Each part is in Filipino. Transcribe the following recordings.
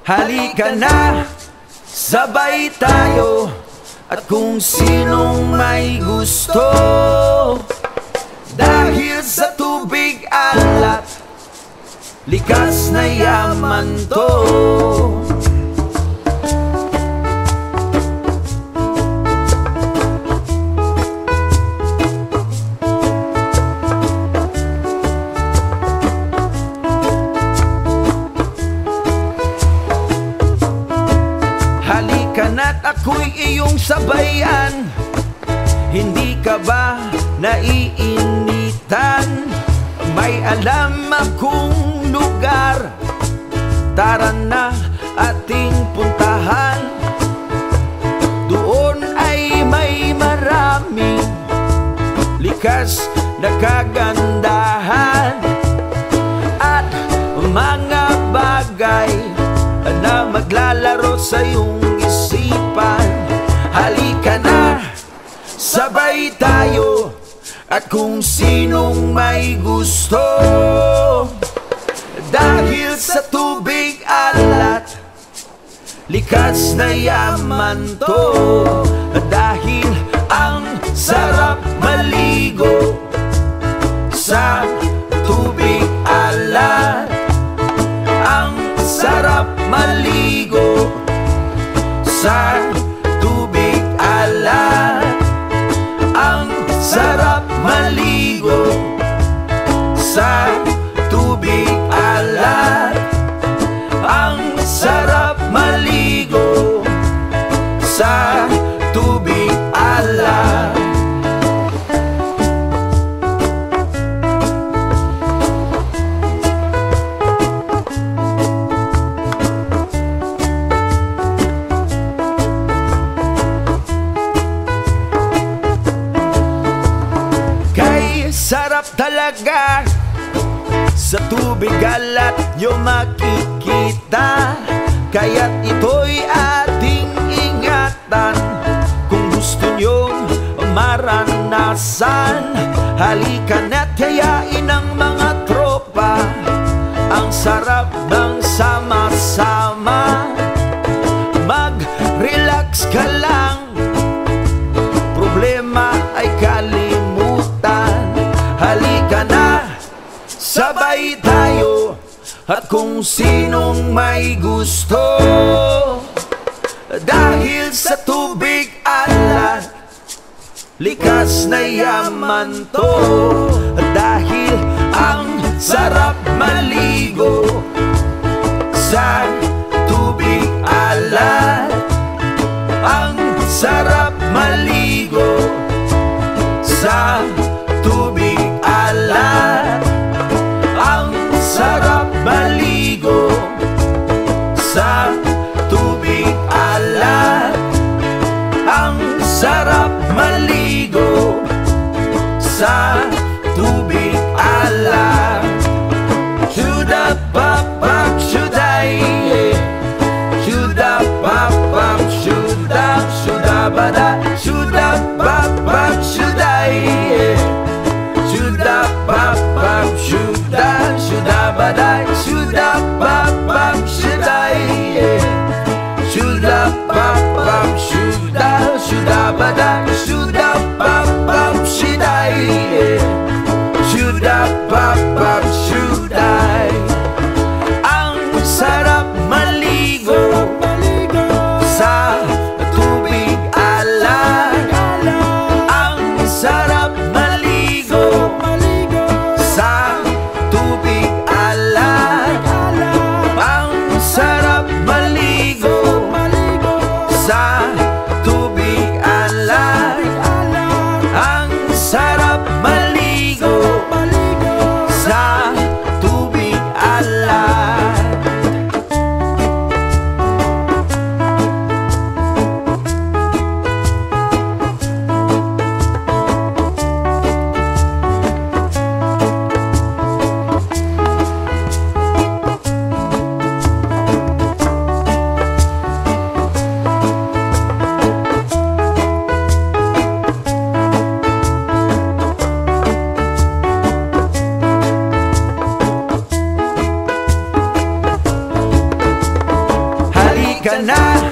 Halika na, sabay tayo, at kung sinong may gusto. Dahil sa tubig alat, likas na yaman to. Halika na't ako'y iyong sabayan. Hindi ka ba naiinitan? May alam akong lugar, tara na ating puntahan. Doon ay may maraming likas na kagandahan at mga bagay na maglalaro sa iyong isipan. Halika na, sabay tayo, at kung sinong may gusto. Dahil sa tubig alat, likas na yaman to. Dahil ang sarap maligo sa tubig alat. Ang sarap maligo sa tubig alat. Ang sarap maligo sa tubig alat. Ang sarap maligo sa tubig alat. Sarap talaga sa tubig alat nyo makikita. Kaya't ito'y ating ingatan kung gusto nyong maranasan. Halika na't yayain ang mga tropa. Ang sarap ng sama-sama. Mag-relax ka lang, problema ay kalimutan. Halika na, sabay tayo, at kung sinong may gusto. Dahil sa tubig alat, likas na yaman to. Dahil ang sarap maligo sa tubig alat. Ang sarap maligo sa tubig alat. Ang sarap maligo sa tubig alat. Ang sarap maligo sa tubig alat. Shuda papap shuday, shuda papap shuda, shuda bada, shuda papap shuday. Shuda papap shuda, shuda badai, shuda papap shudai. Shuda papap shuda, shuda badai, shuda papap shudai. Shuda papap shudai. Ang sarap maligo sa tubig alat. Ang sarap maligo sa tubig alat. Ang sarap maligo sa tubig alat. Ang sarap maligo sa tubig alat. Halika na,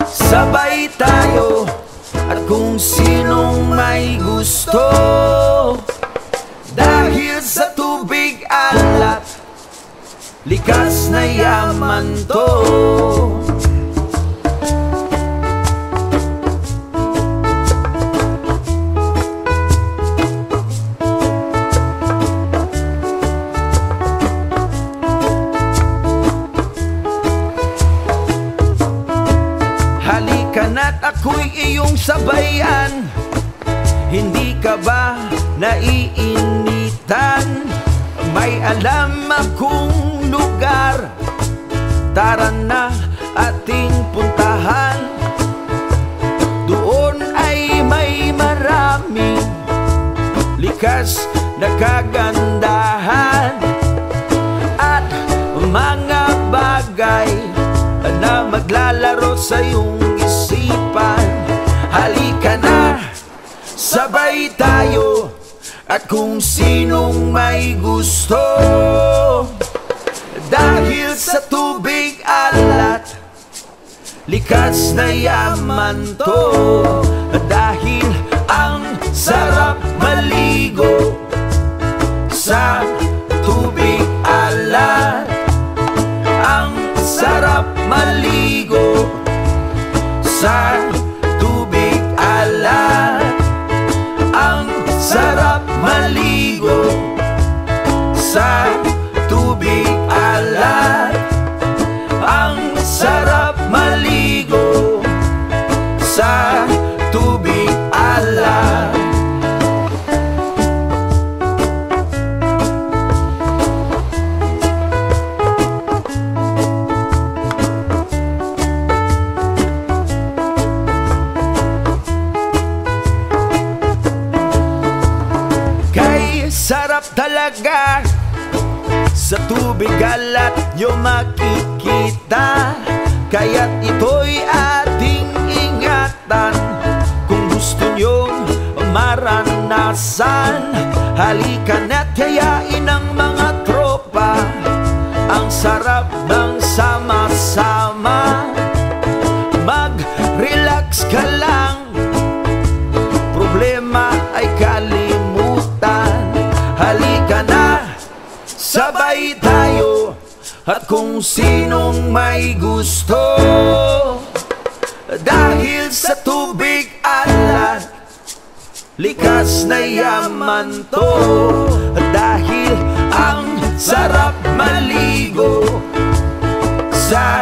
sabay tayo, at kung sinong may gusto. Dahil sa tubig alat, likas na yaman to. Halika na't ako'y iyong sabayan. Hindi ka ba naiinitan? May alam akong lugar, tara na ating puntahan. Doon ay may maraming likas na kagandahan at mga bagay na maglalaro sa iyong isipan. Halika na, sabay tayo, at kung sinong may gusto. Dahil sa tubig alat, likas na yaman to. Dahil ang sarap maligo sa tubig alat. Ang sarap maligo sa tubig alat. Ang sarap maligo sa tubig alat. Ang sarap maligo sa tubig alat. Sarap talaga sa tubig alat nyo makikita. Kaya't ito'y ating ingatan kung gusto nyong maranasan. Halika na't yayain ang mga tropa. Ang sarap ng sama-sama. Mag-relax ka lang, problema ay kalimutan. Halika na, sabay tayo, at kung sinong may gusto. Dahil sa tubig alat, likas na yaman to. Dahil ang sarap maligo sa